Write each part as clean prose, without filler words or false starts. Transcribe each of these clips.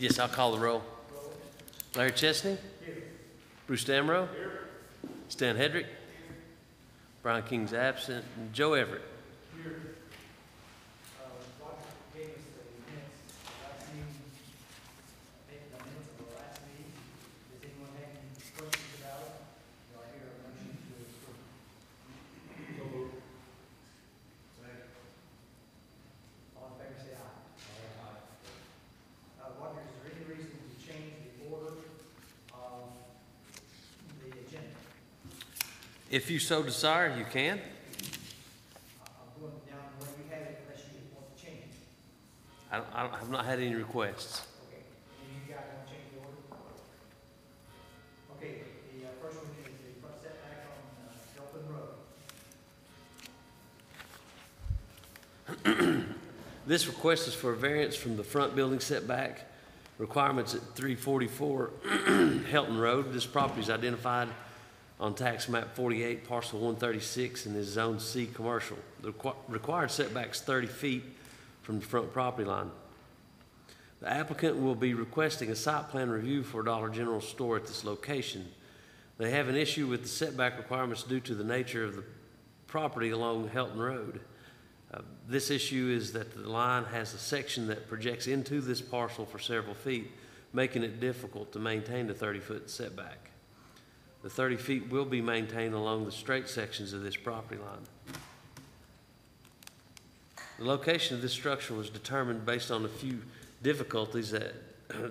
Yes, I'll call the roll. Larry Chesney? Here. Bruce Damrow? Here. Stan Hedrick? Here. Brian King's absent. And Joe Everett? Here. Roger gave us the minutes last meeting, the minutes of the last meeting. Does anyone have any questions about it? Do I hear a motion to approve? So moved. Second. All in favor, say aye. Roger, is there any reason to change the order of the agenda? If you so desire, you can. I'm going down the way you have it unless you want to change it. I've not had any requests. Okay, and you guys want to change the order? Okay, the first one is the front setback on Delphin Road. This request is for a variance from the front building setback requirements at 344 Helton Road. This property is identified on tax map 48, parcel 136, and is zone C commercial. The required setback is 30 feet from the front property line. The applicant will be requesting a site plan review for a Dollar General store at this location. They have an issue with the setback requirements due to the nature of the property along Helton Road. This issue is that the line has a section that projects into this parcel for several feet, making it difficult to maintain the 30-foot setback. The 30 feet will be maintained along the straight sections of this property line. The location of this structure was determined based on a few difficulties that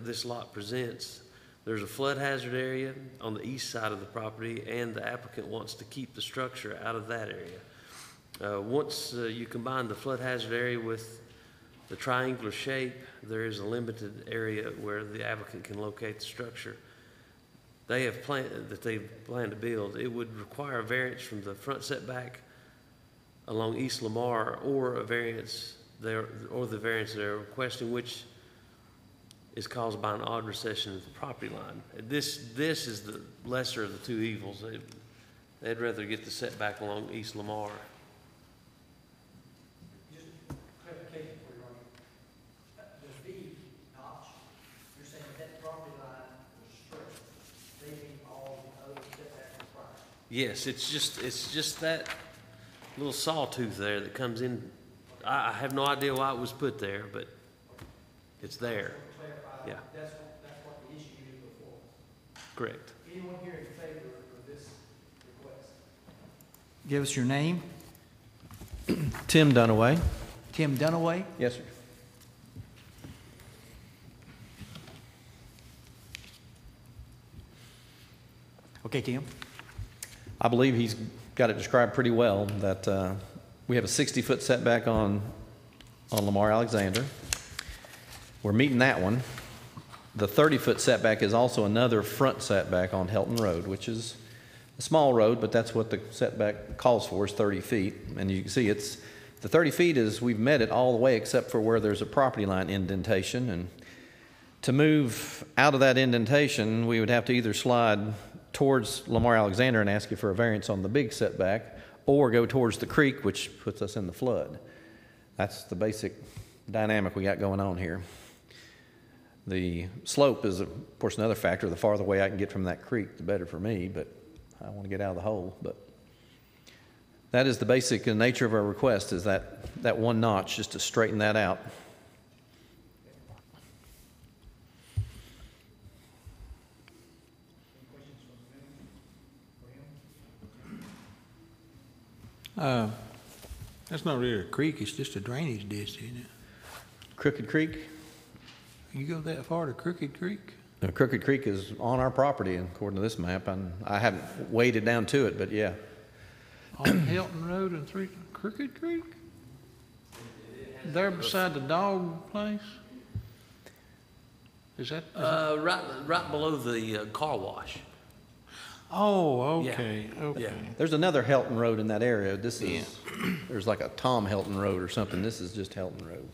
this lot presents. There's a flood hazard area on the east side of the property, and the applicant wants to keep the structure out of that area. Once you combine the flood hazard area with the triangular shape, there is a limited area where the applicant can locate the structure they plan to build. It would require a variance from the front setback along East Lamar, or a variance there, or the variance they're requesting, which is caused by an odd recession of the property line. This is the lesser of the two evils. They'd rather get the setback along East Lamar. Yes, it's just that little sawtooth there that comes in. I have no idea why it was put there, but it's there. Yeah. That's what the issue is before. Correct. Anyone here in favor of this request? Give us your name. Tim Dunaway. Tim Dunaway. Yes, sir. Okay, Tim. I believe he's got it described pretty well, that we have a 60-foot setback on Lamar Alexander. We're meeting that one. The 30-foot setback is also another front setback on Helton Road, which is a small road, but that's what the setback calls for, is 30 feet. And you can see the 30 feet is, we've met it all the way except for where there's a property line indentation. And to move out of that indentation, we would have to either slide towards Lamar Alexander and ask you for a variance on the big setback, or go towards the creek, which puts us in the flood. That's the basic dynamic we got going on here. The slope is, of course, another factor. The farther away I can get from that creek, the better for me, but I want to get out of the hole. But that is the basic nature of our request, is that one notch, just to straighten that out. That's not really a creek, it's just a drainage ditch, isn't it? Crooked Creek? You go that far to Crooked Creek? Crooked Creek is on our property, according to this map, and I haven't waded down to it, but yeah. On Helton Road and Crooked Creek? There beside the dog place? Is that? Right below the car wash. Oh, okay, Yeah. okay. Yeah. There's another Helton Road in that area. This is, there's like a Tom Helton Road or something. This is just Helton Road.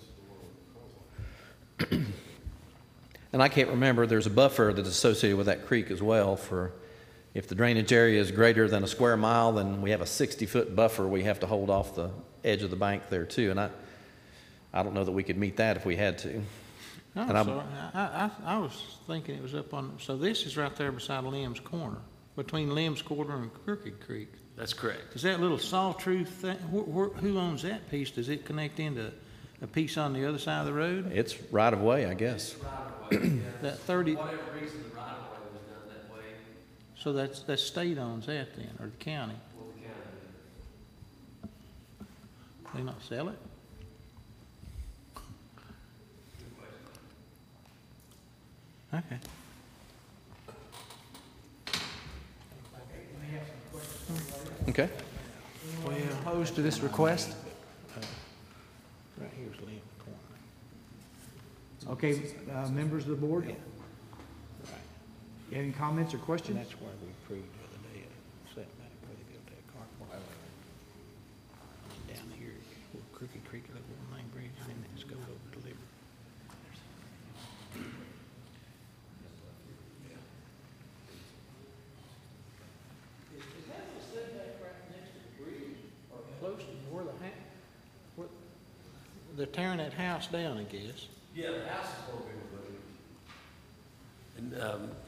And I can't remember, there's a buffer that's associated with that creek as well, for if the drainage area is greater than a square mile, then we have a 60-foot buffer we have to hold off the edge of the bank there too. And I don't know that we could meet that if we had to. I'm And I'm- sorry, I was thinking it was up on, so this is right there beside Lim's Corner, between Lim's Corner and Crooked Creek. That's correct. Is that little sawtooth thing, who owns that piece? Does it connect into a piece on the other side of the road? It's right of way, I guess. That 30, Whatever reason the right of way was done that way, so that state owns that then, or the county? well, the county. They not sell it? Okay. Okay. Well, Opposed to this request? right here's Lim Corner. Okay, members of the board? Right. You have any comments or And questions? that's where we approved the other day, a setback where they built that carport. Down here, where Crooked Creek, that little main bridge, and then it just goes over to Liberty. Is that the setback right next to the bridge, or close to where they're tearing that house down, I guess? Yeah, the house is going to be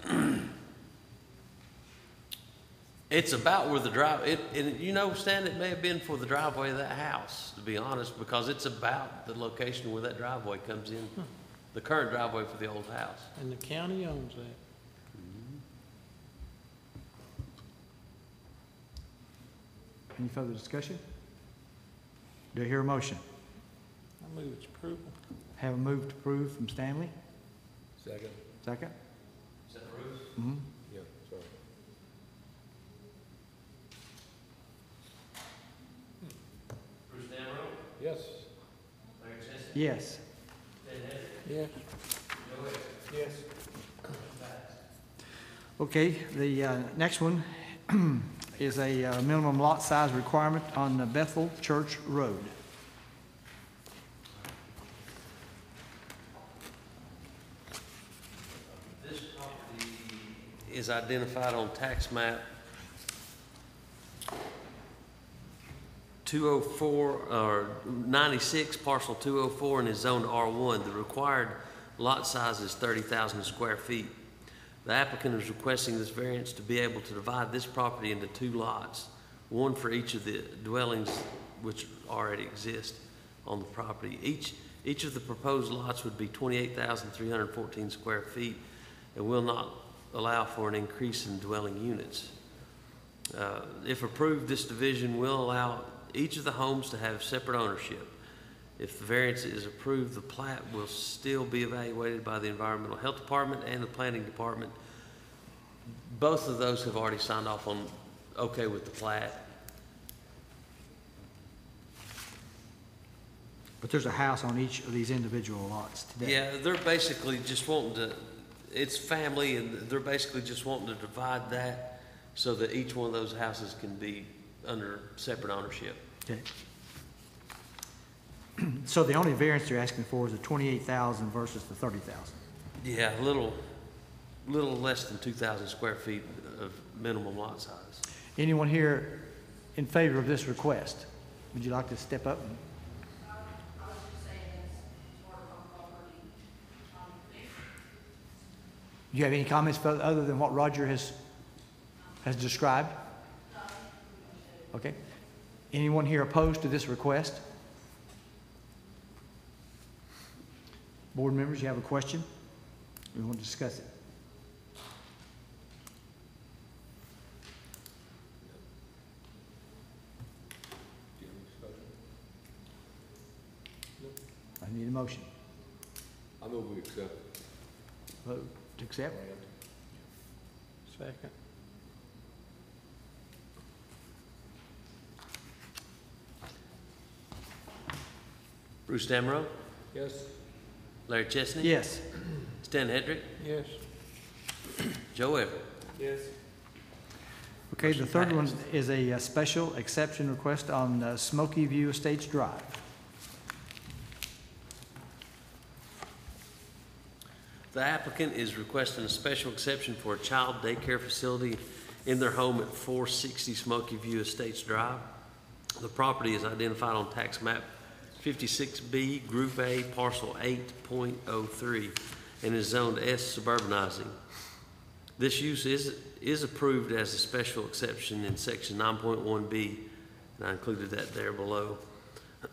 removed. And, it's about where the and you know, Stan, it may have been for the driveway of that house, to be honest, because it's about the location where that driveway comes in, the current driveway for the old house. And the county owns that. Any further discussion? Do I hear a motion? I move its approval. Have a move to approve from Stanley? Second. Second? Is that Bruce? Mm-hmm. Yeah, sorry. Bruce Damrow? Yes. Larry Chester? Yes. Stan Hedrick? Yes. Joe Webb? Yes. Okay, the next one is a minimum lot size requirement on the Bethel Church Road. This property is identified on tax map 204, or 96, parcel 204, and is zoned R1. The required lot size is 30,000 square feet. The applicant is requesting this variance to be able to divide this property into two lots, one for each of the dwellings which already exist on the property. Each of the proposed lots would be 28,314 square feet and will not allow for an increase in dwelling units. If approved, this division will allow each of the homes to have separate ownership. If the variance is approved, the plat will still be evaluated by the Environmental Health Department and the Planning Department. Both of those have already signed off on okay with the plat. But there's a house on each of these individual lots today. Yeah, they're basically just wanting to, it's family, and they're basically just wanting to divide that so that each one of those houses can be under separate ownership. Okay. So the only variance they're asking for is the 28,000 versus the 30,000. Yeah, a little less than 2,000 square feet of minimum lot size. Anyone here in favor of this request? Would you like to step up? Do you have any comments other than what Roger has described? Okay. Anyone here opposed to this request? Board members, you have a question? We want to discuss it. I need a motion. I move we accept. Vote to accept? Second. Bruce Damrow? Yes. Larry Chestnut? Yes. Stan Hedrick? Yes. Joe Everett? Yes. Okay, the third one passed. is a special exception request on Smoky View Estates Drive. The applicant is requesting a special exception for a child daycare facility in their home at 460 Smoky View Estates Drive. The property is identified on tax map 56B, Group A, Parcel 8.03, and is zoned S suburbanizing. This use is approved as a special exception in Section 9.1B, and I included that there below.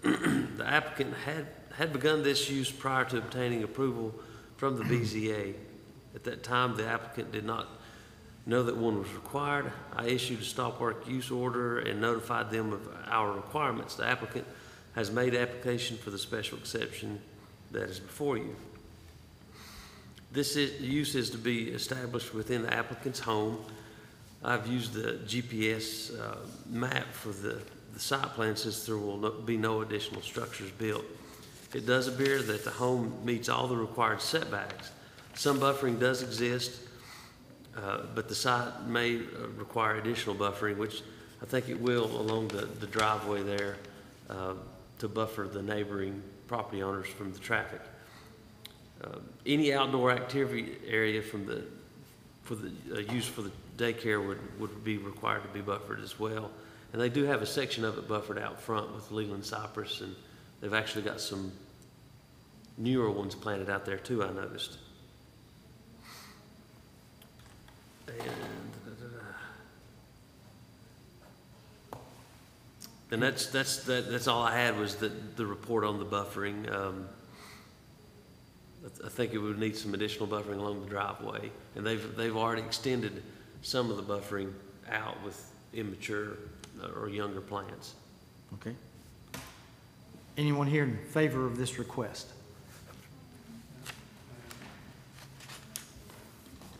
The applicant had begun this use prior to obtaining approval from the BZA. At that time, the applicant did not know that one was required. I issued a stop work use order and notified them of our requirements. The applicant has made application for the special exception that is before you. This use is to be established within the applicant's home. I've used the GPS map for the site plan since there will be no additional structures built. It does appear that the home meets all the required setbacks. Some buffering does exist, but the site may require additional buffering, which I think it will along the driveway there to buffer the neighboring property owners from the traffic. Any outdoor activity area for the use for the daycare would be required to be buffered as well. And they do have a section of it buffered out front with Leland cypress, and they've actually got some newer ones planted out there too, I noticed. And that's all I had was the report on the buffering. I think it would need some additional buffering along the driveway, and they've already extended some of the buffering out with immature or younger plants. Okay. Anyone here in favor of this request?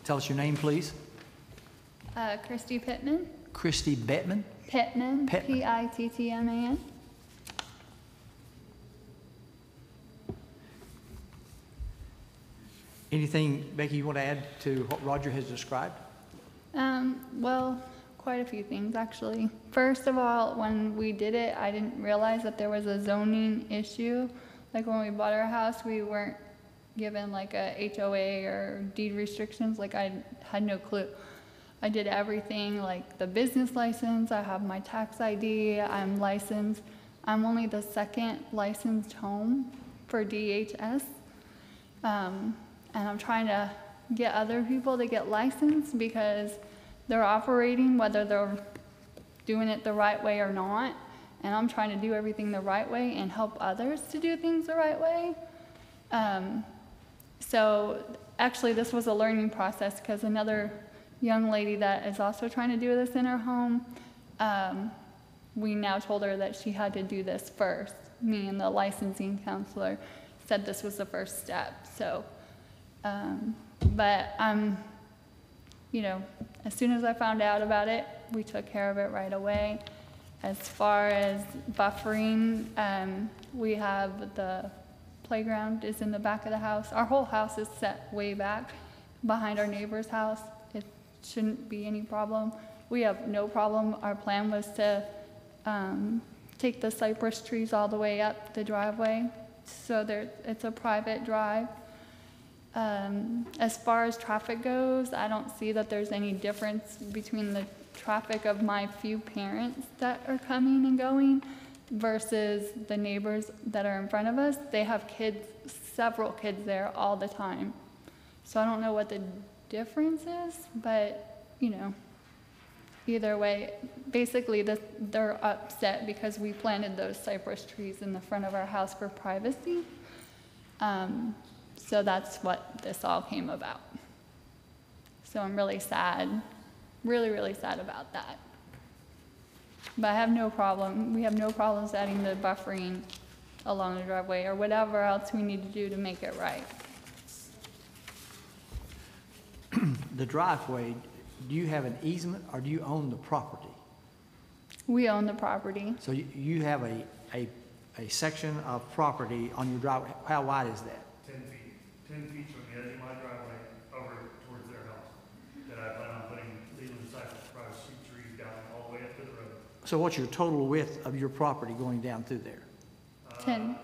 Tell us your name, please. Christy Pittman. Christy Bettman. Pittman. Pittman. Pittman. Anything, Becky, you want to add to what Roger has described? Well, quite a few things actually. First of all, when we did it, I didn't realize that there was a zoning issue. Like when we bought our house, we weren't given like a HOA or deed restrictions. Like I had no clue. I did everything, like the business license, I have my tax ID, I'm licensed. I'm only the second licensed home for DHS. And I'm trying to get other people to get licensed because they're operating, whether they're doing it the right way or not. And I'm trying to do everything the right way and help others to do things the right way. So actually this was a learning process because another young lady that is also trying to do this in her home, we now told her that she had to do this first. Me and the licensing counselor said this was the first step. So, but you know, as soon as I found out about it, we took care of it right away. As far as buffering, we have the playground is in the back of the house. Our whole house is set way back behind our neighbor's house. It shouldn't be any problem. We have no problem. Our plan was to take the cypress trees all the way up the driveway, so it's a private drive. As far as traffic goes, I don't see that there's any difference between the traffic of my few parents that are coming and going versus the neighbors that are in front of us. They have kids, several kids there all the time. So I don't know what the difference is, but you know, either way, basically they're upset because we planted those cypress trees in the front of our house for privacy. So that's what this all came about. So I'm really sad, really, really sad about that. But I have no problem, we have no problems adding the buffering along the driveway or whatever else we need to do to make it right. The driveway, do you have an easement or do you own the property? We own the property. So you have a section of property on your driveway. How wide is that? 10 feet. 10 feet from the edge of my driveway over towards their house. That I plan on putting Leland cypress trees down all the way up to the road. So what's your total width of your property going down through there? 10.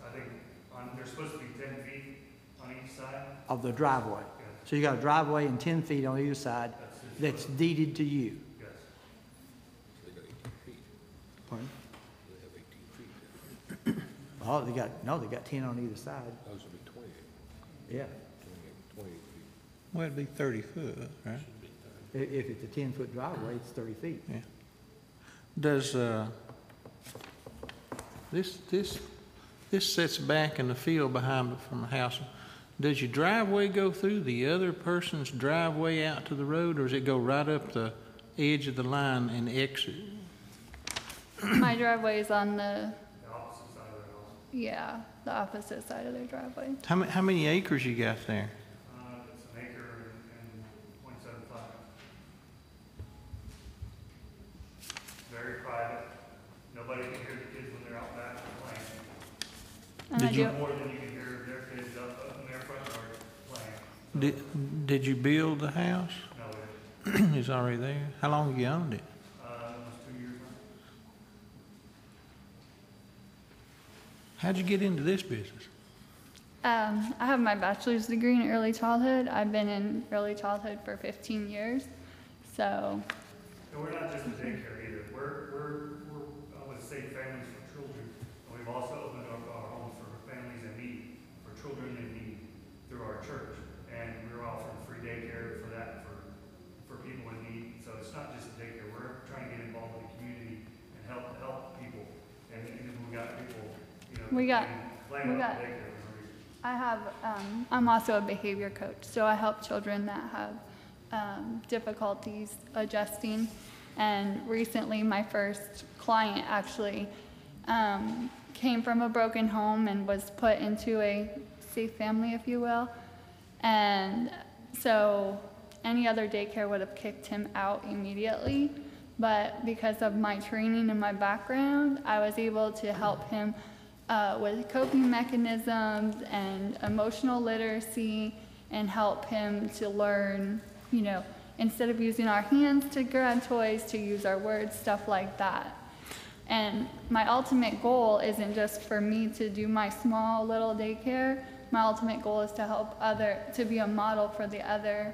I think there's supposed to be 10 feet on each side. Of the driveway? Yes. So you got a driveway and 10 feet on either side that's deeded to you? Yes. They got 18 feet. Pardon? They have 18 feet. Oh, they got 10 on either side. Those would be 28, Yeah. 28 feet. Well, it'd be 30 foot, right? If it's a 10-foot driveway, it's 30 feet. Yeah. Does, this sits back in the field behind from the house. Does your driveway go through the other person's driveway out to the road, or does it go right up the edge of the line and exit? My driveway is on the, The opposite side of the house. yeah, the opposite side of their driveway. How many acres you got there? It's an acre and 0.75. Very private. Nobody can hear the kids when they're out back playing. And I Did you- do, More than you can hear their kids up in their front yard playing. Did you build the house? No, It's already there. How long have you owned it? almost 2 years now. How'd you get into this business? I have my bachelor's degree in early childhood. I've been in early childhood for 15 years. So, And we're not just a daycare either. We're I would say families for children. And we've also opened up our homes for families in need, for children in need through our church. And we're offering free daycare for that, for people in need. So it's not just a daycare. We're trying to get involved in the community and help people. And we got people, you know, We got- playing we up got- daycare. I have, I'm also a behavior coach, so I help children that have difficulties adjusting. And recently, my first client actually came from a broken home and was put into a safe family, if you will. And so any other daycare would have kicked him out immediately. But because of my training and my background, I was able to help him with coping mechanisms and emotional literacy, and help him to learn, you know, instead of using our hands to grab toys, to use our words, stuff like that. And my ultimate goal isn't just for me to do my small little daycare. My ultimate goal is to help to be a model for the other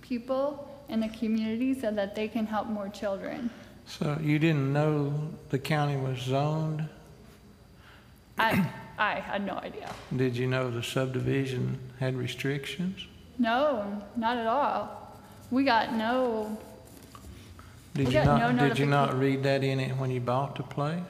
people in the community so that they can help more children. So you didn't know the county was zoned? I had no idea. Did you know the subdivision had restrictions? No, not at all. We got no, Did We you got no not, did you not notification. read that in it when you bought the place?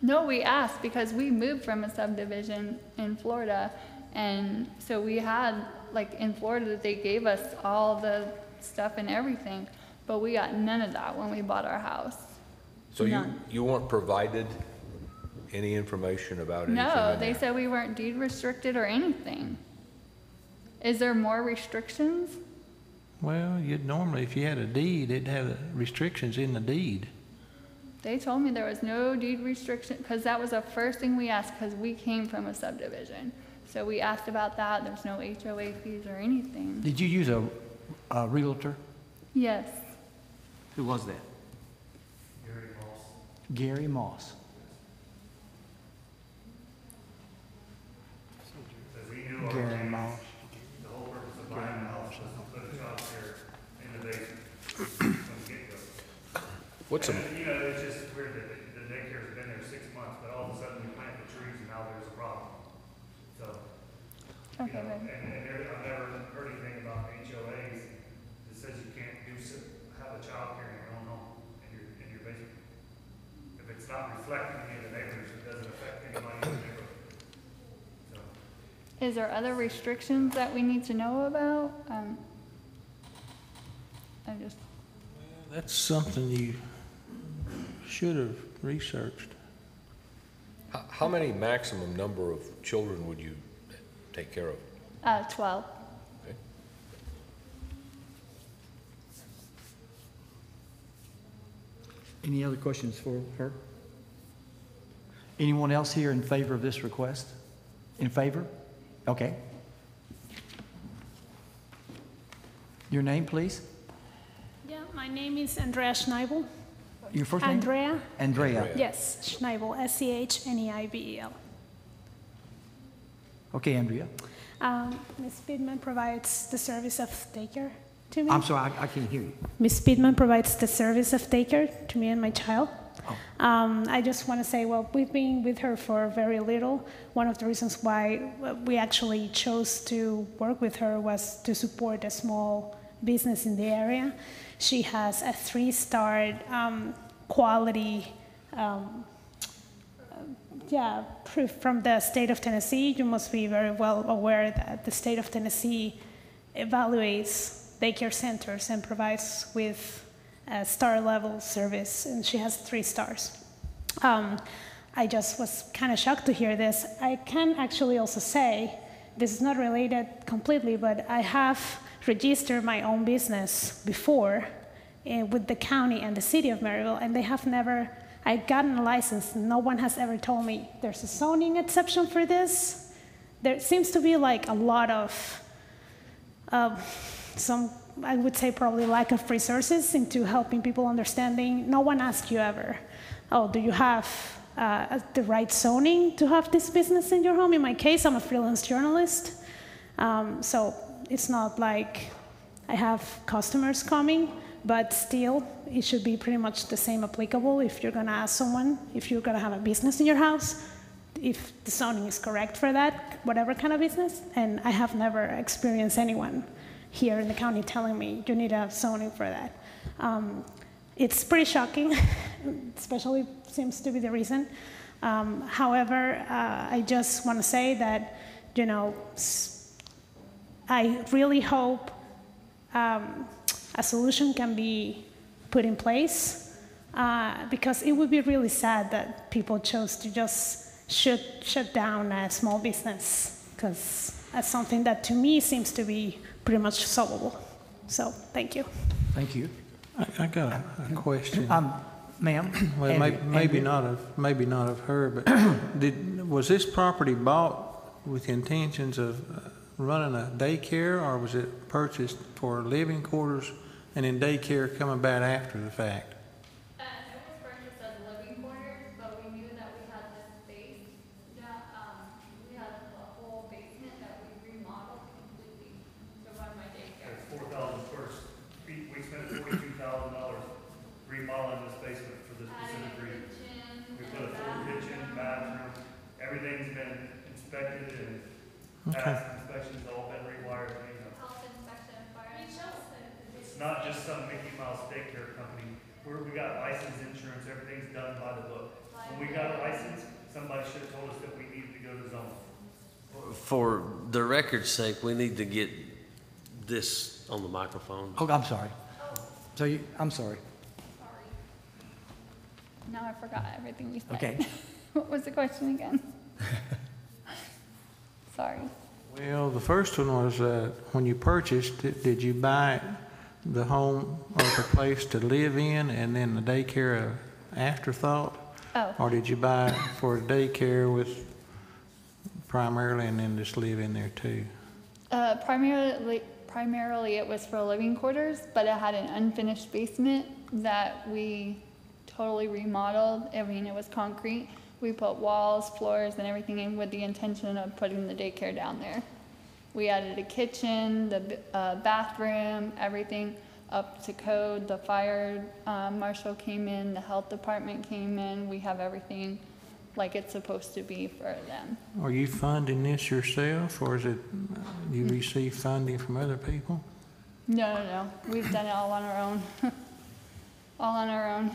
no, we asked because we moved from a subdivision in Florida. And so we had, like in Florida, they gave us all the stuff and everything, but we got none of that when we bought our house. So None. you weren't provided any information about anything No, in they there? said we weren't deed restricted or anything. Is there more restrictions? Well, you'd normally, if you had a deed, it'd have the restrictions in the deed. They told me there was no deed restriction, because that was the first thing we asked, because we came from a subdivision. So we asked about that. There's no HOA fees or anything. Did you use a realtor? Yes. Who was that? Gary Moss. Gary Moss. Because we knew our Gary plans. Moss. The whole purpose of buying the house was to put a childcare in the basement from the get-go. What's a, And, you know, it's just weird that the daycare's been there 6 months, but all of a sudden we plant the trees and now there's a problem. So, you Okay, know, good. and I've never heard anything about HOAs that says you can't have a childcare in your own home, in your basement. If it's not reflecting any of the neighbors, it doesn't affect anybody in the neighborhood. So, Is there other restrictions that we need to know about? I just, That's something you should have researched. how many maximum number of children would you take care of? 12. Okay. Any other questions for her? Anyone else here in favor of this request? In favor? Okay. Your name, please? Yeah, my name is Andrea Schneibel. Your first name? Andrea? Andrea. Yes, Schneibel, Schneibel. Okay, Andrea. Ms. Speedman provides the service of daycare to me. I'm sorry, I can't hear you. Ms. Speedman provides the service of daycare to me and my child. I just want to say, well, we've been with her for very little. One of the reasons why we actually chose to work with her was to support a small business in the area. She has a 3-star quality proof from the state of Tennessee. You must be very well aware that the state of Tennessee evaluates daycare centers and provides with a star-level service, and she has 3 stars. I just was kind of shocked to hear this. I can actually also say, this is not related completely, but I have registered my own business before with the county and the city of Maryville, and they have never, I've gotten a license, no one has ever told me there's a zoning exception for this. There seems to be like a lot of some, I would say probably lack of resources into helping people understanding. No one asks you ever, oh, do you have the right zoning to have this business in your home? In my case, I'm a freelance journalist, so it's not like I have customers coming, but still, it should be pretty much the same applicable if you're gonna ask someone, if you're gonna have a business in your house, if the zoning is correct for that, whatever kind of business. And I have never experienced anyone here in the county telling me you need a zoning for that. It's pretty shocking, especially seems to be the reason. However, I just want to say that, you know, I really hope a solution can be put in place, because it would be really sad that people chose to just shut down a small business, because that's something that to me seems to be pretty much solvable. So, thank you. Thank you. I got a question. Ma'am? Well, maybe not of her, but was this property bought with the intentions of running a daycare, or was it purchased for living quarters and then daycare come about after the fact? It was purchased as living quarters, but we knew that we had this space. We had a whole basement that we remodeled completely to run my daycare. It's 4,000 square feet. We spent $42,000 remodeling this basement for this specific reason. We put a full kitchen, bathroom, everything's been inspected and past inspections, all been rewired. Health inspection, fire inspection. It's not just some Mickey Mouse daycare company. We got license, insurance, everything's done by the book. When we got a license, somebody should have told us that we needed to go to zoning. For the record's sake, we need to get this on the microphone. Oh, I'm sorry. So I'm sorry. Sorry. Now I forgot everything you said. Okay. What was the question again? Sorry. Well, the first one was when you purchased it, did you buy the home or the place to live in and then the daycare afterthought? Oh. Or did you buy it for daycare with primarily and then just live in there too? Primarily it was for living quarters, but it had an unfinished basement that we totally remodeled. I mean, it was concrete. We put walls, floors, and everything in with the intention of putting the daycare down there. We added a kitchen, the bathroom, everything up to code. The fire marshal came in, the health department came in. We have everything like it's supposed to be for them. Are you funding this yourself, or is it you receive funding from other people? No. We've done it all on our own. All on our own,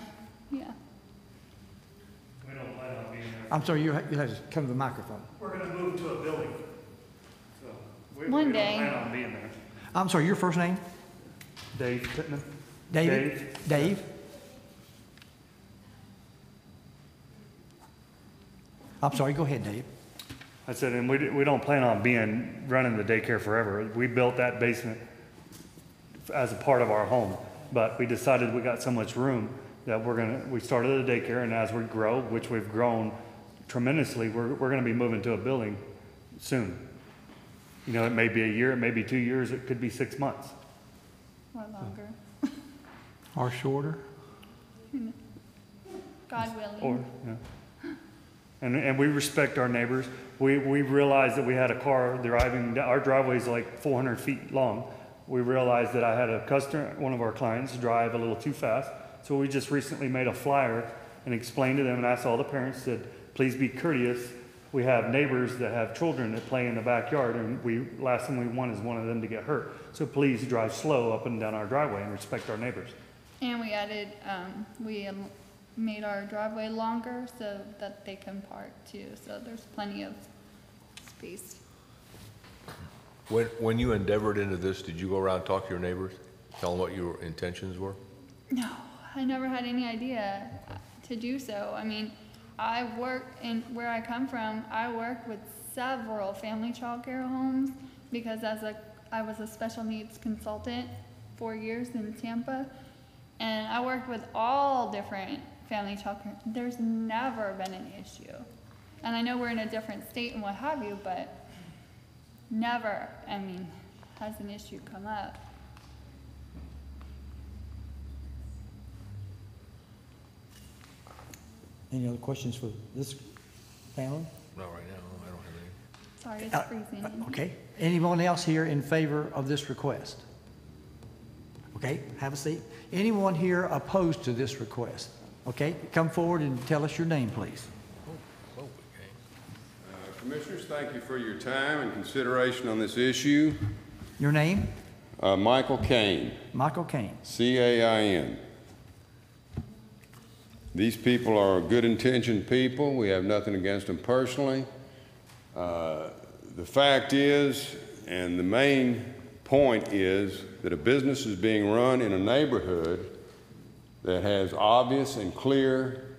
yeah. We don't plan on being there. I'm sorry, you have to come to the microphone. We're gonna move to a building. So we One don't day. plan on being there. I'm sorry, your first name? Dave Pittman. David? Dave? I'm sorry, go ahead, Dave. I said, and we don't plan on running the daycare forever. We built that basement as a part of our home, but we decided we got so much room that we started a daycare, and as we grow, which we've grown tremendously, we're gonna be moving to a building soon. You know, it may be a year, it may be 2 years, it could be 6 months. Or longer. Or shorter? God willing. Or, yeah. And we respect our neighbors. We realized that we had a car driving, our driveway is like 400 feet long. We realized that I had a customer, one of our clients, drive a little too fast. So we just recently made a flyer and explained to them and asked all the parents, said, please be courteous. We have neighbors that have children that play in the backyard, and last thing we want is one of them to get hurt. So please drive slow up and down our driveway and respect our neighbors. And we added, made our driveway longer so that they can park too, so there's plenty of space. When you endeavored into this, did you go around and talk to your neighbors? Tell them what your intentions were? No, I never had any idea to do so. I mean, I work in where I come from, I work with several family child care homes because I was a special needs consultant 4 years in Tampa, and I worked with all different family child care. There's never been an issue. And I know we're in a different state and what have you, but never, I mean, has an issue come up. Any other questions for this panel? Not right now, I don't have any. Sorry, it's freezing. Okay. Anyone else here in favor of this request? Okay, have a seat. Anyone here opposed to this request? Okay, come forward and tell us your name, please. Commissioners, thank you for your time and consideration on this issue. Your name? Michael Cain. Michael Cain. C-A-I-N. These people are good-intentioned people. We have nothing against them personally. The fact is, and the main point is, that a business is being run in a neighborhood that has obvious and clear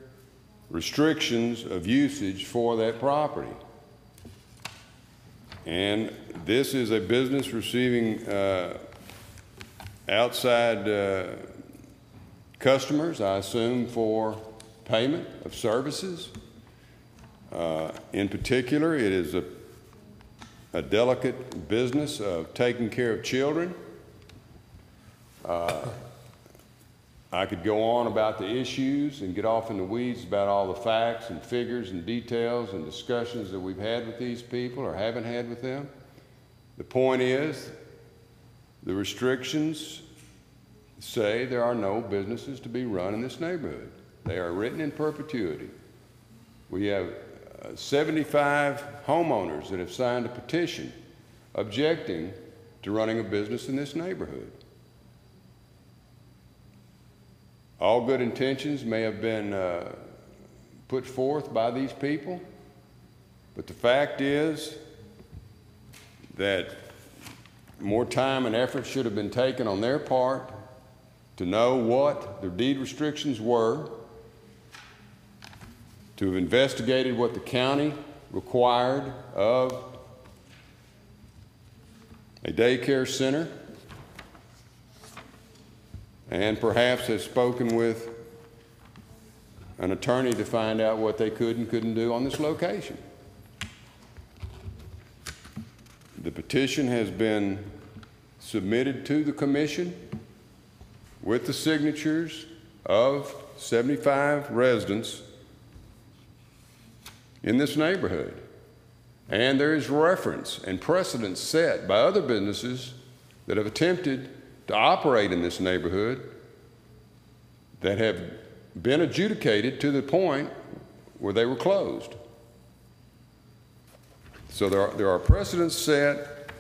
restrictions of usage for that property. And this is a business receiving outside customers, I assume, for payment of services. In particular, it is a delicate business of taking care of children. I could go on about the issues and get off in the weeds about all the facts and figures and details and discussions that we've had with these people or haven't had with them. The point is, the restrictions say there are no businesses to be run in this neighborhood. They are written in perpetuity. We have 75 homeowners that have signed a petition objecting to running a business in this neighborhood. All good intentions may have been put forth by these people, but the fact is that more time and effort should have been taken on their part to know what their deed restrictions were, to have investigated what the county required of a daycare center, and perhaps have spoken with an attorney to find out what they could and couldn't do on this location. The petition has been submitted to the commission with the signatures of 75 residents in this neighborhood. And there is reference and precedent set by other businesses that have attempted to operate in this neighborhood that have been adjudicated to the point where they were closed. So there are precedents set,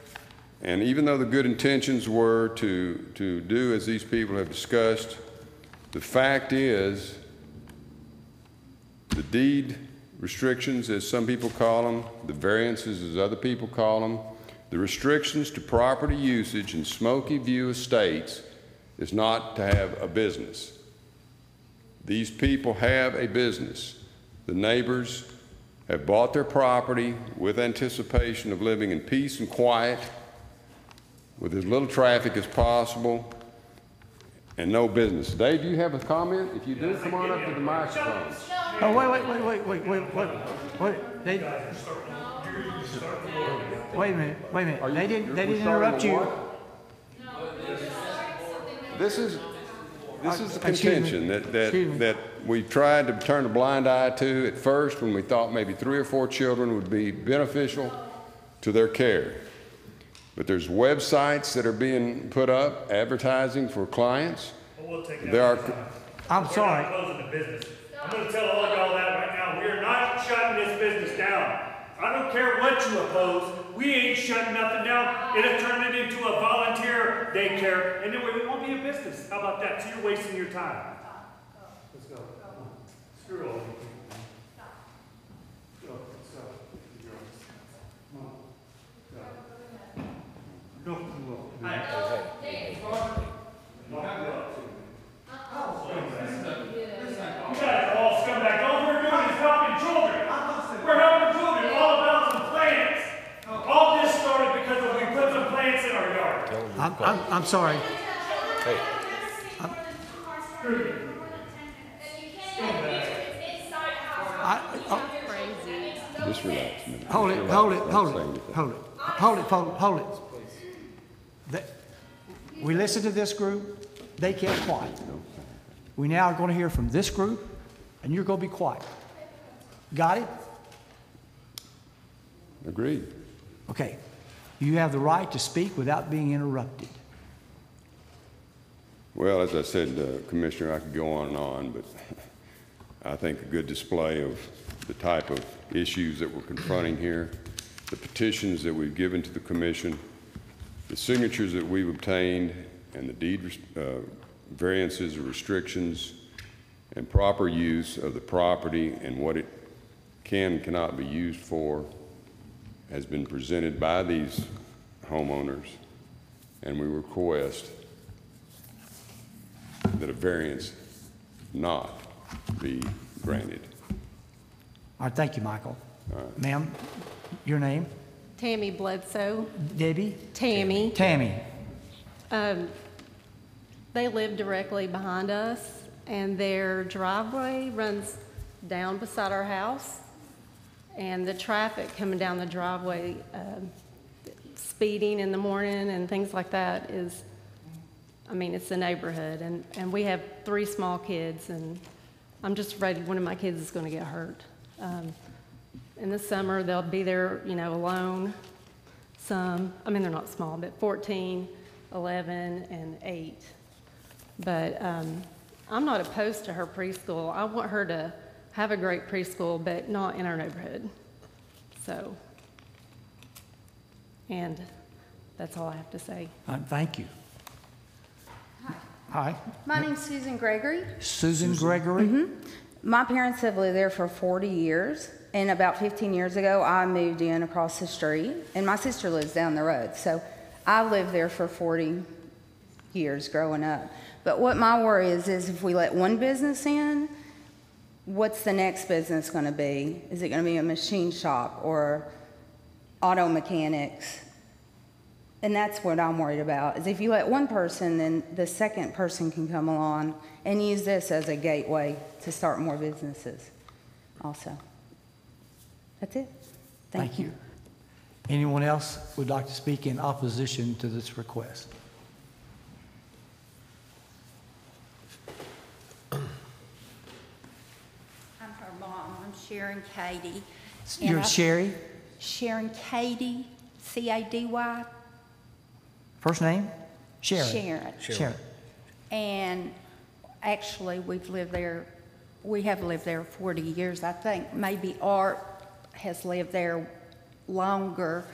and even though the good intentions were to do as these people have discussed, the fact is the deed restrictions, as some people call them, the variances, as other people call them, the restrictions to property usage in Smoky View Estates is not to have a business. These people have a business. The neighbors have bought their property with anticipation of living in peace and quiet, with as little traffic as possible, and no business. Dave, do you have a comment? If you do, come on up to the microphone. Oh, wait. Wait a minute. They didn't interrupt you. This is the contention that we tried to turn a blind eye to at first when we thought maybe 3 or 4 children would be beneficial to their care. But there's websites that are being put up advertising for clients. We'll take that. I'm sorry. We're not closing the business. I'm gonna tell all of y'all that right now. We are not shutting this business down. I don't care what you oppose. We ain't shutting nothing down. It'll turn it into a volunteer daycare, and then we won't be a business. How about that? So you're wasting your time. Let's go. Come on. Screw all you people. Go. Let's go. Come on. Go. Go. You guys are all scumbags. All we're doing is helping children. We're helping children. All about some plants. All this started because we put some plants in our yard. I'm sorry. Hey, Just relax a minute. Hold it, Relax. hold it, Don't hold say it, anything. hold it, hold it, hold it. We listened to this group, they kept quiet. We now are going to hear from this group, and you're going to be quiet. Got it? Agreed. Okay. You have the right to speak without being interrupted. Well, as I said, Commissioner, I could go on, but I think a good display of the type of issues that we're confronting here, the petitions that we've given to the commission, the signatures that we've obtained, and the deed variances or restrictions, and proper use of the property and what it can and cannot be used for has been presented by these homeowners, and we request that a variance not be granted. All right, thank you, Michael. Ma'am, your name? Tammy Bledsoe. Debbie? Tammy. Tammy. They live directly behind us, and their driveway runs down beside our house. And the traffic coming down the driveway, speeding in the morning and things like that is, I mean, it's the neighborhood. And we have 3 small kids, and I'm just afraid one of my kids is going to get hurt. In the summer, they'll be there, you know, alone. Some, I mean, they're not small, but 14, 11, and 8. But I'm not opposed to her preschool. I want her to have a great preschool, but not in our neighborhood. So, and that's all I have to say. Thank you. Hi. My name's Susan Gregory. Susan Gregory? My parents have lived there for 40 years, and about 15 years ago, I moved in across the street, and my sister lives down the road. So I lived there for 40 years growing up. But what my worry is if we let one business in, what's the next business going to be? Is it going to be a machine shop or auto mechanics? And that's what I'm worried about, is if you let one person, then the second person can come along and use this as a gateway to start more businesses also. That's it. Thank you. Anyone else would like to speak in opposition to this request? I'm her mom. I'm Sharon Cady. You're Sherry? Sharon Cady, C-A-D-Y. First name? Sharon. Sharon. And actually, we have lived there 40 years. I think maybe Art has lived there longer.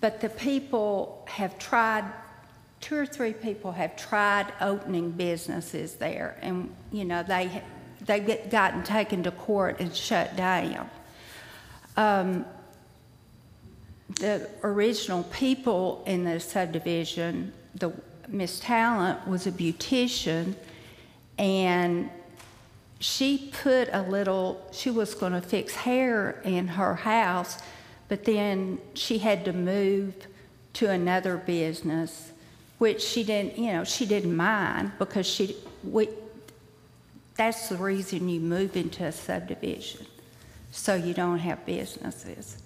But the people have tried, 2 or 3 people have tried opening businesses there. And, you know, they've gotten taken to court and shut down. The original people in the subdivision, Miss Talent was a beautician, and she was going to fix hair in her house, but then she had to move to another business, which she didn't mind, because that's the reason you move into a subdivision, so you don't have businesses.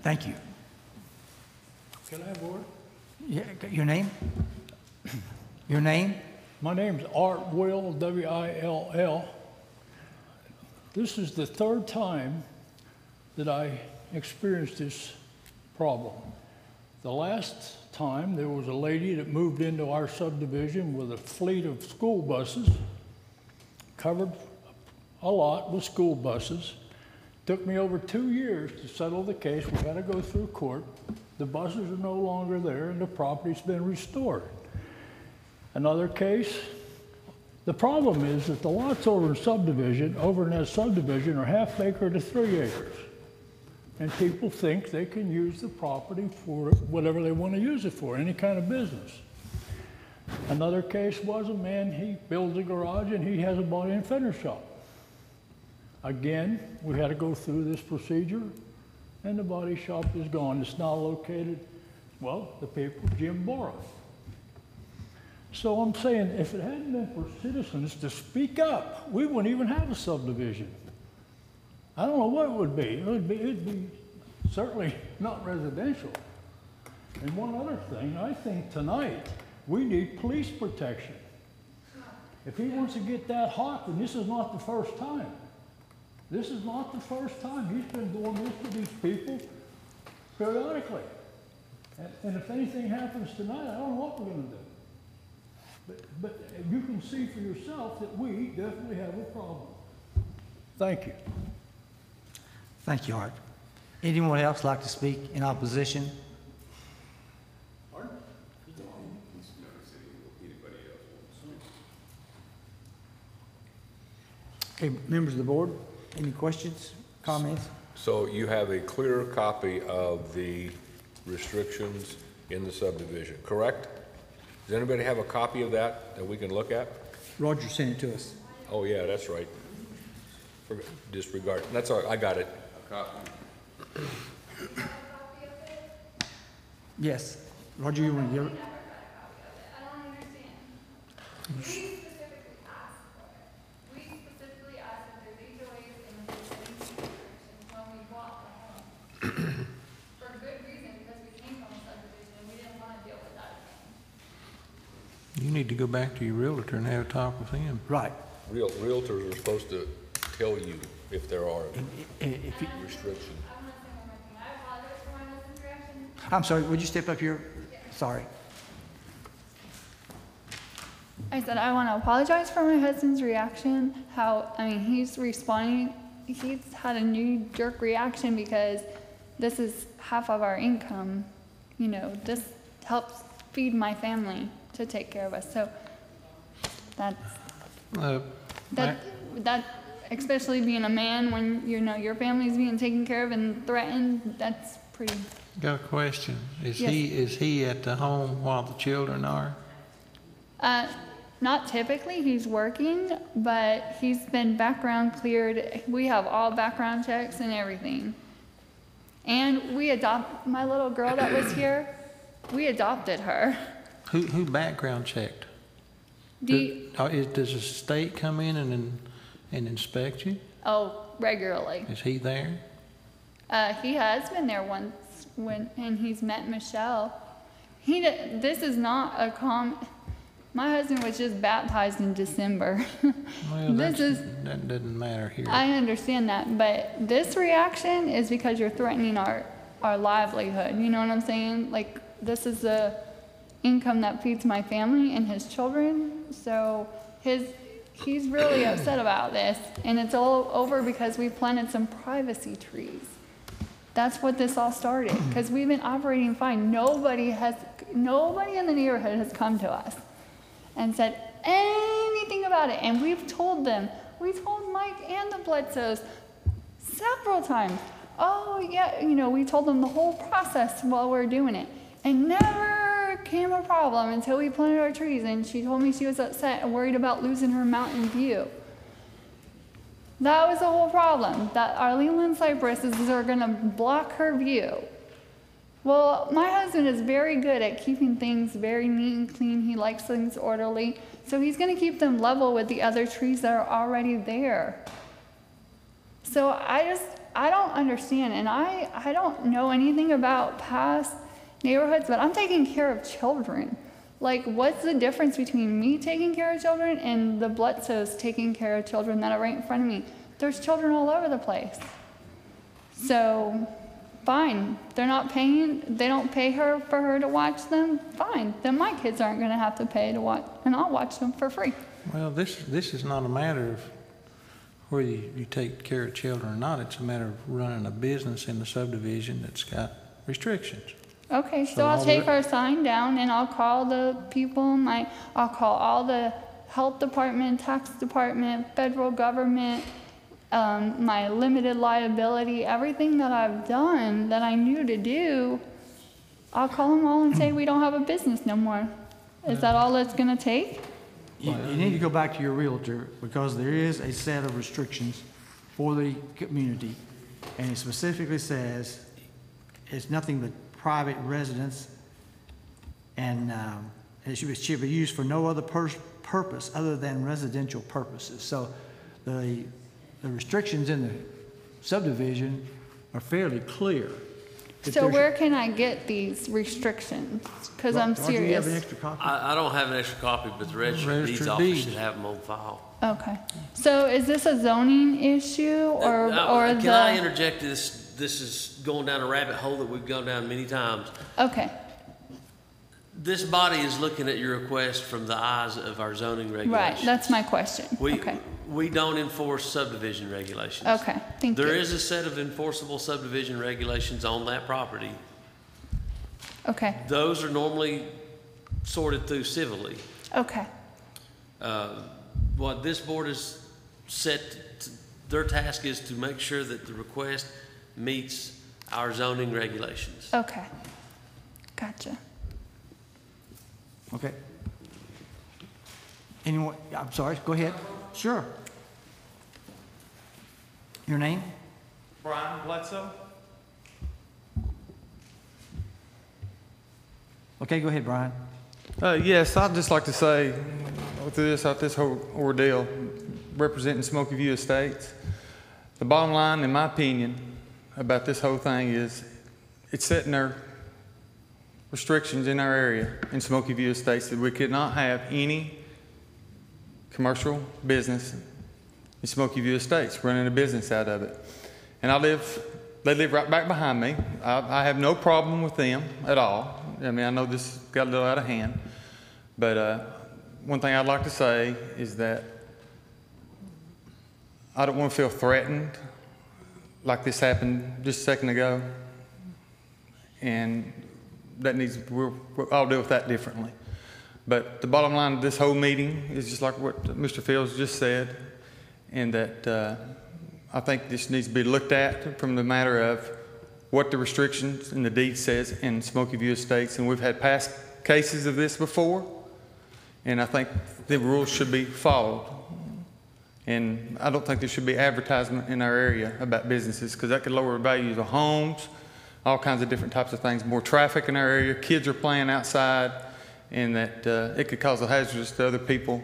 Thank you. Can I have a word? Yeah, your name? Your name? My name's Art Will, W-I-L-L. This is the 3rd time that I experienced this problem. The last time, there was a lady that moved into our subdivision with a fleet of school buses, covered a lot with school buses. Took me over 2 years to settle the case. We had to go through court. The buses are no longer there, and the property's been restored. Another case, the problem is that the lots over in that subdivision are ½ acre to 3 acres. And people think they can use the property for whatever they want to use it for, any kind of business. Another case was a man, he builds a garage and he has a body and fender shop. Again, we had to go through this procedure, and the body shop is gone. It's now located, well, the people, Jim Borough. So I'm saying, if it hadn't been for citizens to speak up, we wouldn't even have a subdivision. I don't know what it would be. It'd be certainly not residential. And one other thing, I think tonight we need police protection. If he wants to get that hot, then this is not the first time. This is not the first time. He's been doing this to these people periodically. And if anything happens tonight, I don't know what we're going to do. But you can see for yourself that we definitely have a problem. Thank you. Thank you, Art. Anyone else like to speak in opposition? Okay, members of the board, any questions, comments? So you have a clear copy of the restrictions in the subdivision, correct? Does anybody have a copy of that we can look at? Roger sent it to us. Oh, yeah, that's right. Disregard. That's all right. I got it. Yes. Roger, you want to give it? I don't understand. We specifically asked for it. We specifically asked if there's HOAs and if there's any restrictions when we bought the home. For good reason, because we came from a subdivision and we didn't want to deal with that again. You need to go back to your realtor and have a talk with him. Right. Realtors are supposed to tell you if there are restrictions. I'm sorry, would you step up here? Sorry. I said, I want to apologize for my husband's reaction. He's responding. He's had a knee-jerk reaction because this is half of our income. You know, this helps feed my family to take care of us. So that especially being a man when, you know, your family's being taken care of and threatened, that's pretty. Got a question. Is Yes. he at the home while the children are? Not typically, he's working, but he's been background cleared. We have all background checks and everything. And my little girl that was here, we adopted her. Who background checked? Does the state come in and inspect you? Oh, regularly. Is he there? He has been there once and he's met Michelle. This is not a my husband was just baptized in December. Well, that doesn't matter here. I understand that, but this reaction is because you're threatening our livelihood. You know what I'm saying? Like, this is the income that feeds my family and his children. So he's really upset about this, and it's all over because we planted some privacy trees. That's what this all started, because we've been operating fine. Nobody in the neighborhood has come to us and said anything about it. And we told Mike and the Bledsoes several times, oh yeah, you know, we told them the whole process while we were doing it. And never came a problem until we planted our trees, and she told me she was upset and worried about losing her mountain view. That was the whole problem, that our Leland cypresses are gonna block her view. Well, my husband is very good at keeping things very neat and clean. He likes things orderly. So he's gonna keep them level with the other trees that are already there. So I don't understand, and I don't know anything about past neighborhoods, but I'm taking care of children. Like, what's the difference between me taking care of children and the Bledsoes taking care of children that are right in front of me? There's children all over the place. So fine. They don't pay her for her to watch them, fine. Then my kids aren't gonna have to pay to watch, and I'll watch them for free. Well, this is not a matter of whether you take care of children or not. It's a matter of running a business in the subdivision that's got restrictions. Okay, so So I'll all take the- our sign down and I'll call the people, I'll call all the health department, tax department, federal government, my limited liability, everything that I've done that I knew to do, I'll call them all and say, we don't have a business no more. Is that all it's gonna take? You need to go back to your realtor, because there is a set of restrictions for the community, and it specifically says it's nothing but private residence, and it should be used for no other purpose other than residential purposes. So the restrictions in the subdivision are fairly clear. If So there's- where can I get these restrictions? Because I'm Roger, do you have an serious. extra copy? I don't have an extra copy, but the registry of deeds Registered office deeds. should have them on file. Okay, so is this a zoning issue or Can I the, interject this? This is going down a rabbit hole that we've gone down many times. okay, This body is looking at your request from the eyes of our zoning right, regulations. that's my question. Okay, We don't enforce subdivision regulations. okay, thank you. There is a set of enforceable subdivision regulations on that property. Okay, Those are normally sorted through civilly. okay, What this board is their task is to make sure that the request meets our zoning regulations. okay, gotcha. Okay. Anyone, I'm sorry, go ahead. Sure. Your name? Brian Bledsoe. Okay, go ahead, Brian. Yes, I'd just like to say, through this whole ordeal, representing Smoky View Estates, the bottom line, in my opinion, about this whole thing is it's setting their restrictions in our area in Smoky View Estates that we could not have any commercial business in Smoky View Estates, running a business out of it. And they live right back behind me. I have no problem with them at all. I mean, I know this got a little out of hand, but one thing I'd like to say is that I don't want to feel threatened like this happened just a second ago, and that I'll deal with that differently. But the bottom line of this whole meeting is just like what Mr. Fields just said, and that I think this needs to be looked at from the matter of what the restrictions in the deed says in Smoky View Estates, and we've had past cases of this before, and I think the rules should be followed. And I don't think there should be advertisement in our area about businesses, because that could lower the values of homes, all kinds of different types of things, more traffic in our area, kids are playing outside, and that it could cause a hazard to other people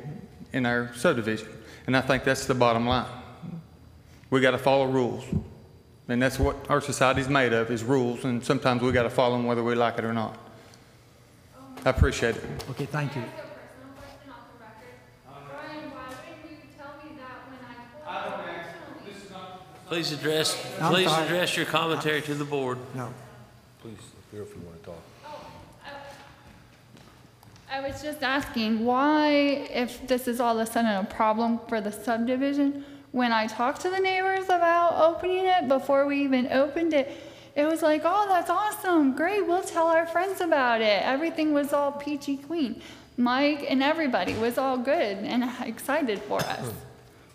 in our subdivision. And I think that's the bottom line. We got to follow rules. And that's what our society's made of, is rules, and sometimes we got to follow them whether we like it or not. I appreciate it. Okay, thank you. Please I'm sorry. address your commentary to the board. No. Please appear if you want to talk. I was just asking why, if this is all of a sudden a problem for the subdivision, when I talked to the neighbors about opening it, before we even opened it, it was like, oh, that's awesome, great, we'll tell our friends about it. Everything was all peachy clean. Mike and everybody was all good and excited for us.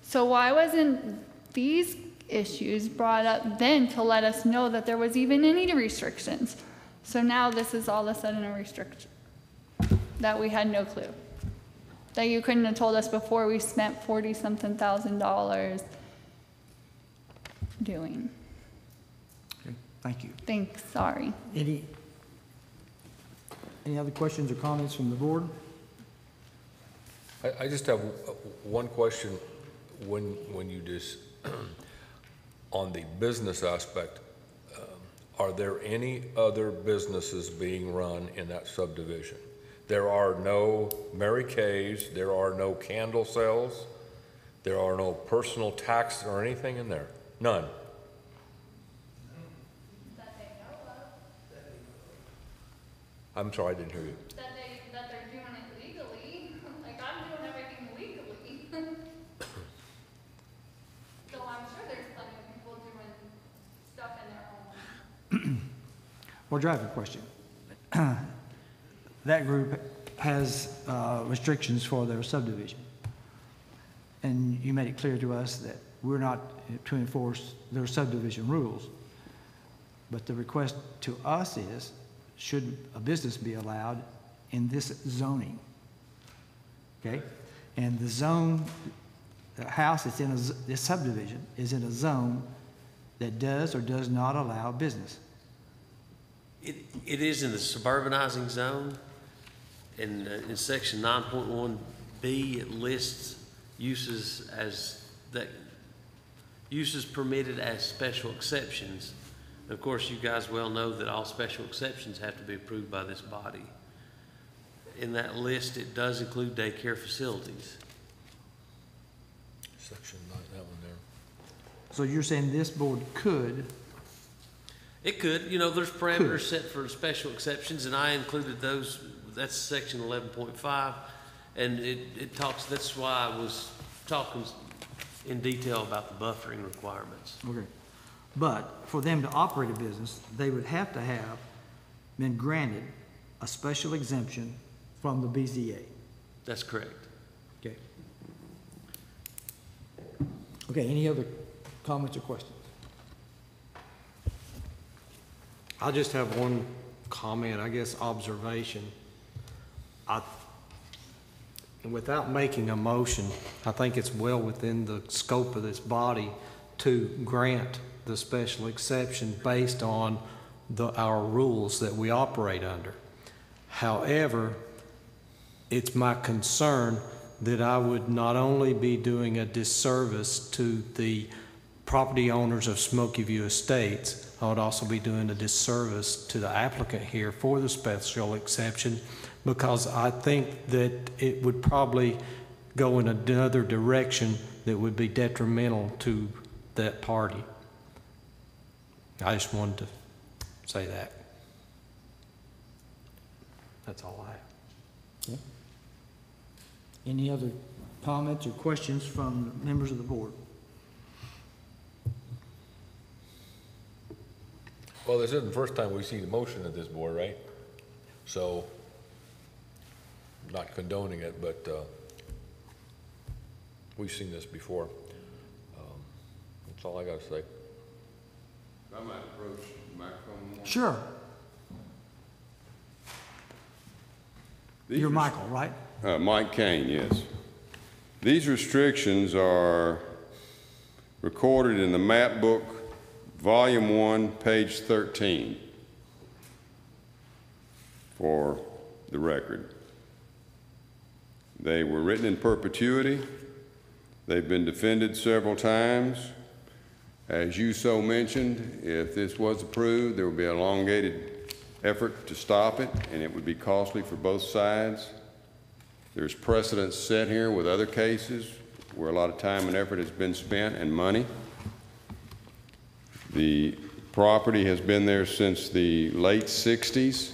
So why wasn't these issues brought up then to let us know that there was even any restrictions? So now this is all of a sudden a restriction that we had no clue. That you couldn't have told us before we spent $40-something thousand doing. Okay, thank you. Thanks, sorry. Any other questions or comments from the board? I just have one question. When you just, on the business aspect, are there any other businesses being run in that subdivision? There are no Mary Kay's, there are no candle sales, there are no personal tax or anything in there? None? I'm sorry, I didn't hear you. That they're doing it legally, like I'm doing everything legally. So I'm sure there's plenty of people doing stuff in their own. Well, Drive, a question. That group has restrictions for their subdivision. And you made it clear to us that we're not to enforce their subdivision rules. But the request to us is, should a business be allowed in this zoning? Okay? And the house that's in this subdivision is in a zone that does or does not allow business. It is in the suburbanizing zone. In section 9.1B, it lists uses permitted as special exceptions. Of course, you guys well know that all special exceptions have to be approved by this body. In that list, it does include daycare facilities. Section 9, that one there. So you're saying this board could? It could. You know, there's parameters set for special exceptions, and I included those. That's section 11.5, and it talks, that's why I was talking in detail about the buffering requirements. Okay. But for them to operate a business, they would have to have been granted a special exemption from the BZA. That's correct. Okay. Okay, any other comments or questions? I just have one comment, I guess, observation. Without making a motion, I think it's well within the scope of this body to grant the special exception based on our rules that we operate under. However, it's my concern that I would not only be doing a disservice to the property owners of Smoky View Estates, I would also be doing a disservice to the applicant here for the special exception, because I think that it would probably go in another direction that would be detrimental to that party. I just wanted to say that. That's all I have. Okay. Any other comments or questions from members of the board? Well, this isn't the first time we've seen a motion at this board, right? So, not condoning it, but we've seen this before. That's all I got to say. I might approach the microphone more. Sure. You're Michael, right? Mike Kane, yes. These restrictions are recorded in the map book, Volume 1, page 13, for the record. They were written in perpetuity. They've been defended several times. As you so mentioned, if this was approved, there would be an elongated effort to stop it, and it would be costly for both sides. There's precedents set here with other cases where a lot of time and effort has been spent and money. The property has been there since the late 60s.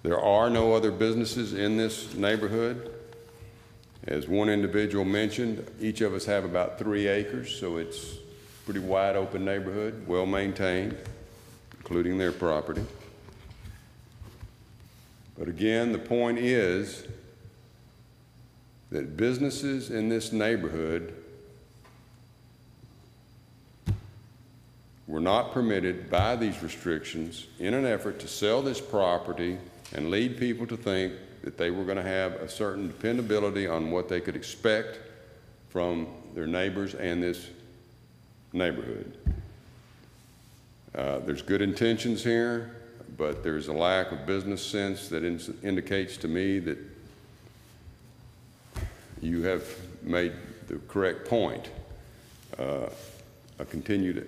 There are no other businesses in this neighborhood. As one individual mentioned, each of us have about 3 acres, so it's a pretty wide open neighborhood, well maintained, including their property. But again, the point is that businesses in this neighborhood were not permitted by these restrictions in an effort to sell this property and lead people to think that they were going to have a certain dependability on what they could expect from their neighbors and this neighborhood. There's good intentions here, but there's a lack of business sense that indicates to me that you have made the correct point. A continued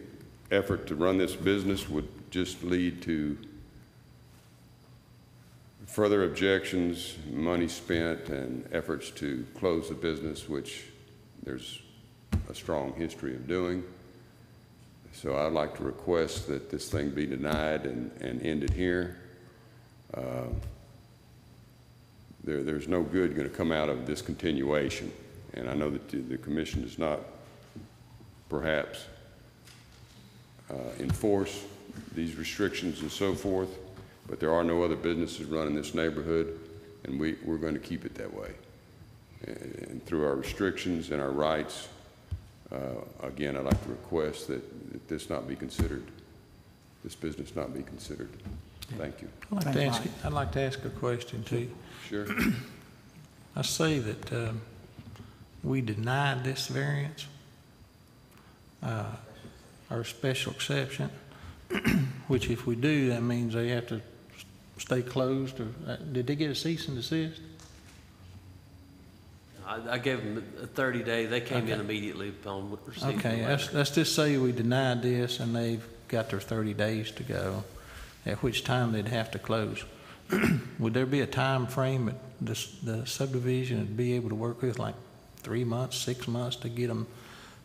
effort to run this business would just lead to further objections, money spent, and efforts to close the business, which there's a strong history of doing. So I'd like to request that this thing be denied and ended here. there's no good going to come out of this continuation. And I know that the commission does not perhaps enforce these restrictions and so forth, but there are no other businesses running this neighborhood, and we're going to keep it that way. And through our restrictions and our rights, again, I'd like to request that this not be considered, this business not be considered. Thank you. I'd like to ask a question too. Sure. I say that we denied this variance, or special exception, which if we do, that means they have to stay closed, or did they get a cease and desist? I gave them a 30-day. They came in immediately upon receiving the Okay, letter. let's just say we denied this and they've got their 30 days to go, at which time they'd have to close. Would there be a time frame that the subdivision would be able to work with, like 3 months, 6 months, to get them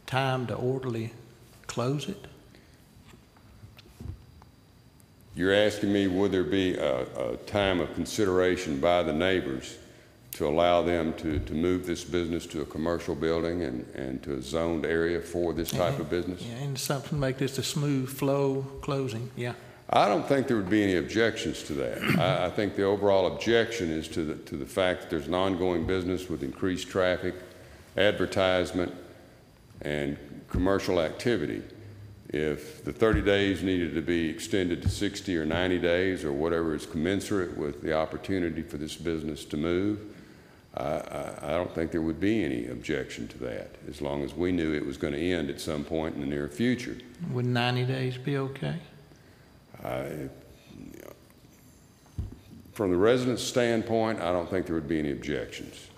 time to orderly close it? You're asking me, would there be a time of consideration by the neighbors to allow them to move this business to a commercial building and to a zoned area for this type of business? Yeah, and something to make this a smooth flow closing, yeah. I don't think there would be any objections to that. I think the overall objection is to the fact that there's an ongoing business with increased traffic, advertisement, and commercial activity. If the 30 days needed to be extended to 60 or 90 days or whatever is commensurate with the opportunity for this business to move, I don't think there would be any objection to that, as long as we knew it was going to end at some point in the near future. Would 90 days be okay? From the residents' standpoint, I don't think there would be any objections.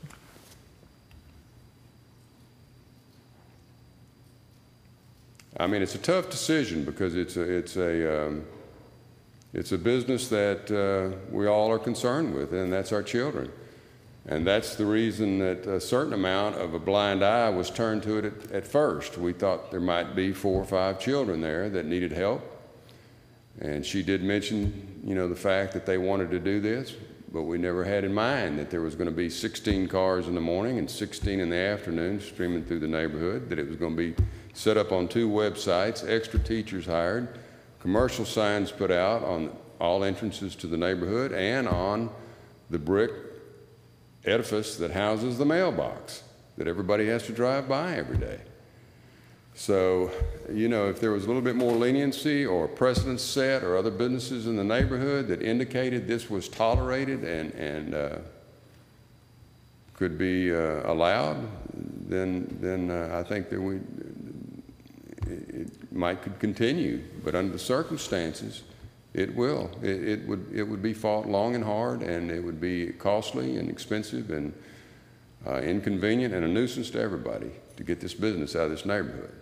I mean, it's a tough decision because it's a business that we all are concerned with, and that's our children. And that's the reason that a certain amount of a blind eye was turned to it at first. We thought there might be 4 or 5 children there that needed help. And she did mention, you know, the fact that they wanted to do this, but we never had in mind that there was going to be 16 cars in the morning and 16 in the afternoon streaming through the neighborhood, that it was going to be set up on 2 websites, extra teachers hired, commercial signs put out on all entrances to the neighborhood and on the brick edifice that houses the mailbox that everybody has to drive by every day. So, you know, if there was a little bit more leniency or precedent set or other businesses in the neighborhood that indicated this was tolerated and could be allowed, then I think that it might could continue. But under the circumstances, it will. It would be fought long and hard, and it would be costly and expensive and inconvenient and a nuisance to everybody to get this business out of this neighborhood.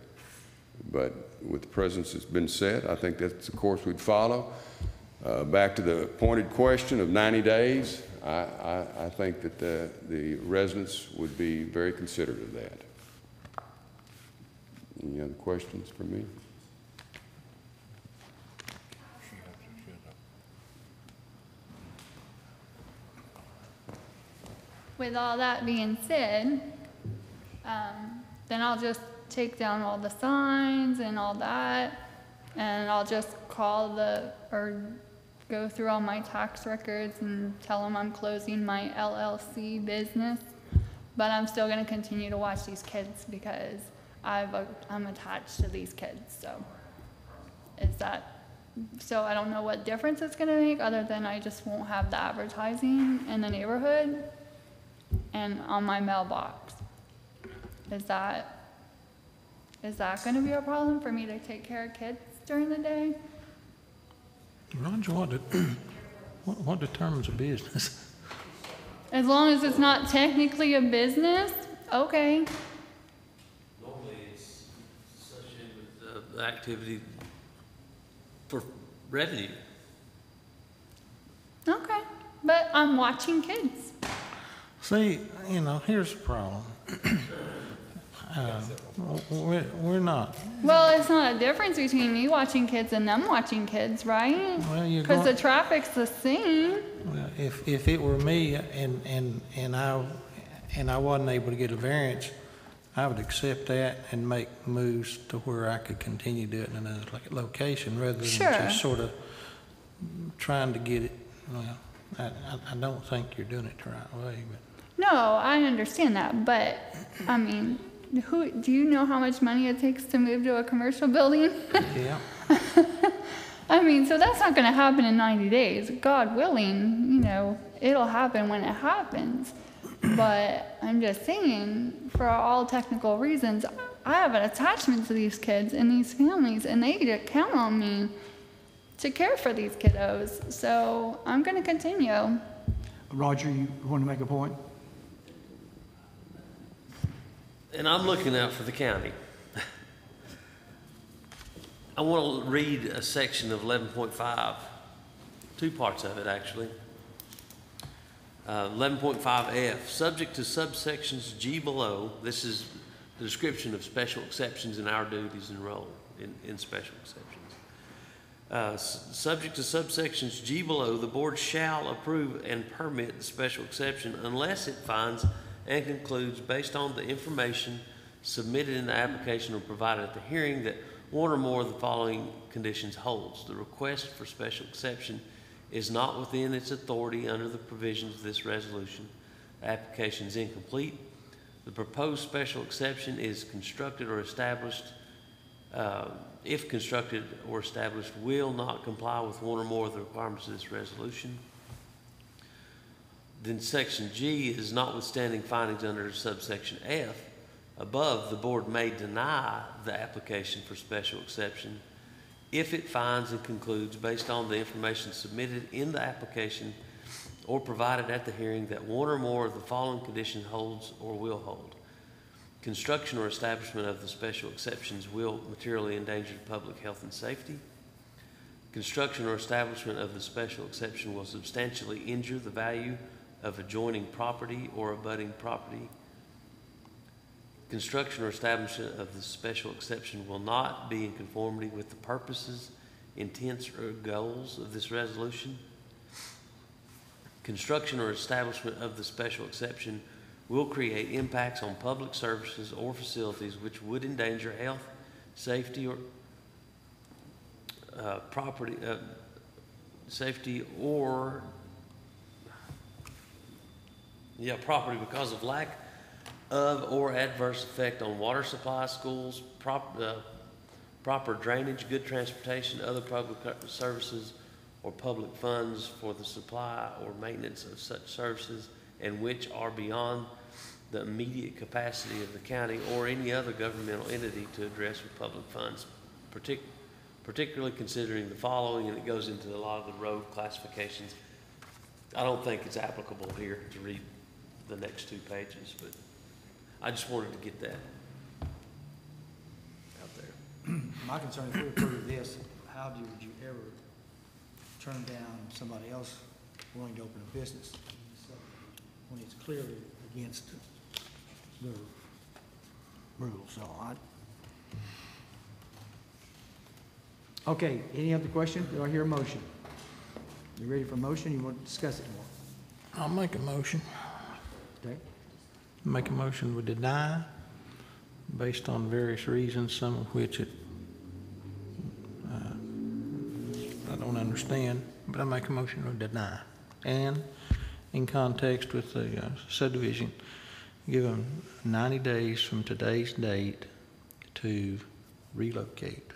But with the presence that's been set, I think that's the course we'd follow. Back to the pointed question of 90 days, I think that the residents would be very considerate of that. Any other questions for me? With all that being said, then I'll just take down all the signs and all that, and I'll just call or go through all my tax records and tell them I'm closing my LLC business. But I'm still gonna continue to watch these kids because I'm attached to these kids, so I don't know what difference it's gonna make other than I just won't have the advertising in the neighborhood and on my mailbox. Is that gonna be a problem for me to take care of kids during the day? Roger, what determines a business? As long as it's not technically a business, okay. Normally, it's associated with the activity for revenue. Okay, but I'm watching kids. See, you know, here's the problem. We're not. Well, it's not a difference between me watching kids and them watching kids, right? Well, you're Because the going, traffic's the same. well, if it were me and I wasn't able to get a variance, I would accept that and make moves to where I could continue doing it in another location rather than Sure. just sort of trying to get it. Well, I don't think you're doing it the right way, but. No, I understand that, but I mean, do you know how much money it takes to move to a commercial building? Yeah. I mean, so that's not going to happen in 90 days. God willing, you know, it'll happen when it happens. But I'm just saying, for all technical reasons, I have an attachment to these kids and these families, and they count on me to care for these kiddos. So I'm going to continue. Roger, you want to make a point? And I'm looking out for the county. I want to read a section of 11.5, two parts of it actually. 11.5F, subject to subsections G below, this is the description of special exceptions and our duties and role in special exceptions. Subject to subsections G below, the board shall approve and permit the special exception unless it finds and concludes, based on the information submitted in the application or provided at the hearing, that one or more of the following conditions holds. The request for special exception is not within its authority under the provisions of this resolution. The application is incomplete. The proposed special exception is constructed or established, if constructed or established, will not comply with one or more of the requirements of this resolution. Then section G is notwithstanding findings under subsection F. Above, the board may deny the application for special exception if it finds and concludes, based on the information submitted in the application or provided at the hearing, that one or more of the following conditions holds or will hold. Construction or establishment of the special exceptions will materially endanger public health and safety. Construction or establishment of the special exception will substantially injure the value of adjoining property or abutting property. Construction or establishment of the special exception will not be in conformity with the purposes, intents, or goals of this resolution. Construction or establishment of the special exception will create impacts on public services or facilities which would endanger health, safety, or property because of lack of or adverse effect on water supply, schools, proper drainage, good transportation, other public services, or public funds for the supply or maintenance of such services, and which are beyond the immediate capacity of the county or any other governmental entity to address with public funds, particularly considering the following, and it goes into a lot of the road classifications. I don't think it's applicable here to read the next 2 pages, but I just wanted to get that out there. My concern, if we approve this, how would you ever turn down somebody else willing to open a business when it's clearly against the rules? So okay, any other question? Do I hear a motion? You ready for a motion? You want to discuss it more? I'll make a motion. Okay. Make a motion to deny based on various reasons, some of which I don't understand, but I make a motion to deny. And in context with the subdivision, give them 90 days from today's date to relocate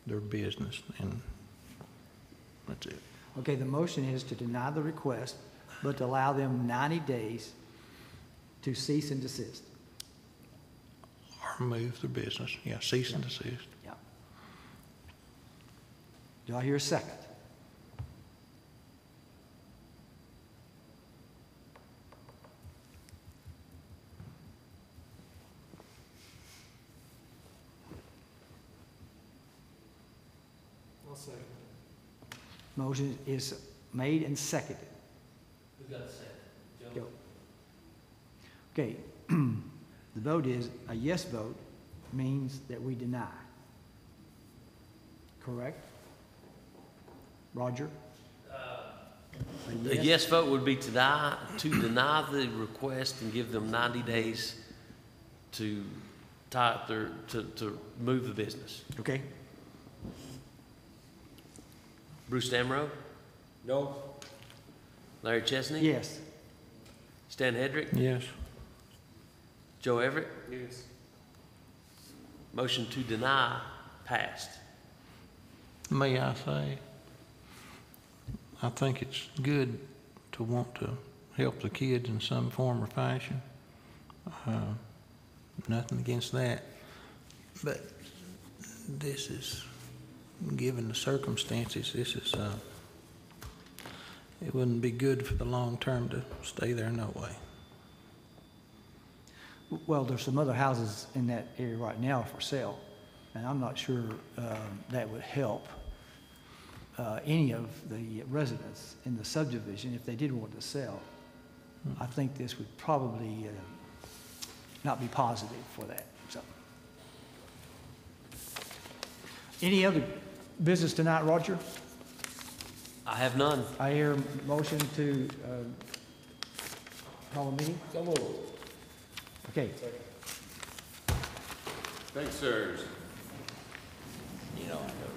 their business, and that's it. Okay, the motion is to deny the request, but to allow them 90 days to cease and desist. Or move the business, yeah, cease and desist. Yeah. Do I hear a second? I'll second. Motion is made and seconded. Who got the second? Joe? Okay. The vote is, a yes vote means that we deny. Correct? Roger? A yes vote would be to deny the request and give them 90 days to tie up to move the business. Okay. Bruce Damrow? No. Larry Chesney? Yes. Stan Hedrick? Yes. Joe Everett? Yes. Motion to deny passed. May I say, I think it's good to want to help the kids in some form or fashion. Nothing against that. But this is, given the circumstances, this is, it wouldn't be good for the long term to stay there no way. Well, there's some other houses in that area right now for sale, and I'm not sure that would help any of the residents in the subdivision if they did want to sell. I think this would probably not be positive for that. So, any other business tonight, Roger? I have none. I hear a motion to call a meeting. So moved. Okay. Thanks, sirs. You know, I know.